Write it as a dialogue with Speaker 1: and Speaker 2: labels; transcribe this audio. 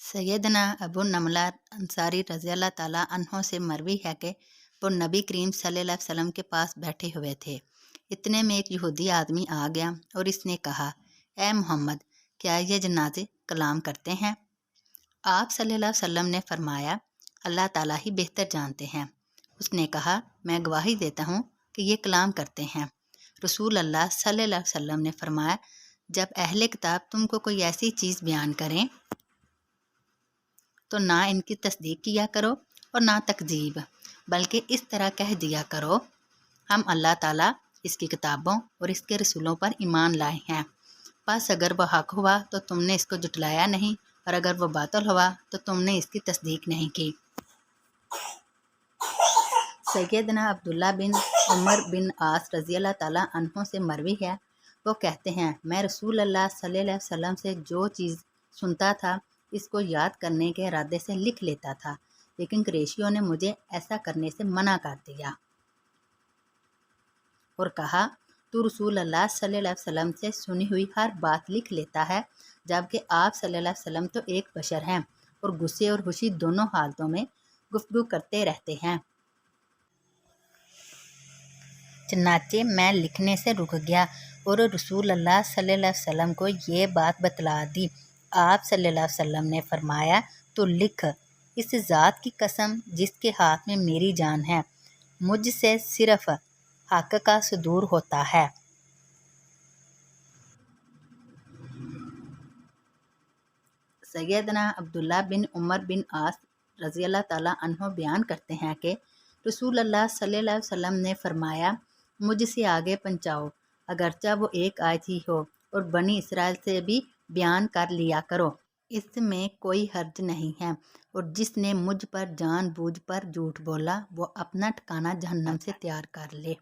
Speaker 1: सैयदना अबू नमला अंसारी रज़ी अल्लाह ताला अन्हों से मरवी है कि वो नबी करीम सल्लल्लाहु अलैहि वसल्लम के पास बैठे हुए थे। इतने में एक यहूदी आदमी आ गया और इसने कहा, ए मोहम्मद, क्या ये जनाजे कलाम करते हैं? आप सल्लल्लाहु अलैहि वसल्लम ने फरमाया, अल्लाह ताला ही बेहतर जानते हैं। उसने कहा, मैं गवाही देता हूँ कि ये कलाम करते हैं। रसूल अल्लाह सल्लल्लाहु अलैहि वसल्लम ने फरमाया, जब अहले किताब तुमको कोई ऐसी चीज़ बयान करें तो ना इनकी तस्दीक किया करो और ना तकजीब, बल्कि इस तरह कह दिया करो, हम अल्लाह ताला, इसकी किताबों और इसके रसूलों पर ईमान लाए हैं। बस अगर वह हक हुआ तो तुमने इसको जुटलाया नहीं, और अगर वह बातिल हुआ तो तुमने इसकी तस्दीक नहीं की। सैयदना अब्दुल्ला बिन उमर बिन आस रज़ी अल्लाह ताला अन्हों से मरवी है, वो कहते हैं, मैं रसूल अल्लाह सल्लल्लाहु अलैहि वसल्लम से जो चीज़ सुनता था इसको याद करने के इरादे से लिख लेता था, लेकिन कुरैशियों ने मुझे ऐसा करने से मना कर दिया और कहा, तू रसूल अल्लाह सल्लल्लाहु अलैहि वसल्लम से सुनी हुई हर बात लिख लेता है, जबकि आप सल्लल्लाहु अलैहि वसल्लम तो एक बशर हैं और गुस्से और खुशी दोनों हालतों में गुफ्तगू करते रहते हैं। चनाचे मैं लिखने से रुक गया और रसूल अल्लाह सल्लल्लाहु अलैहि वसल्लम को ये बात बतला दी। आप सल्लल्लाहु अलैहि वसल्लम ने फरमाया, तो लिख, इस ज़ात की कसम जिसके हाथ में मेरी जान है, मुझसे सिर्फ हक का सुदूर होता है। सैयदना अब्दुल्ला बिन उमर बिन आस रज़ी अल्लाह ताला अन्हो बयान करते हैं कि रसूल अल्लाह सल्लल्लाहु अलैहि वसल्लम ने फरमाया, मुझसे आगे पहुँचाओ, अगरचा वो एक आयत ही हो, और बनी इसराइल से भी बयान कर लिया करो, इसमें कोई हर्ज नहीं है। और जिसने मुझ पर जानबूझ पर झूठ बोला वो अपना ठिकाना जहन्नम से तैयार कर ले।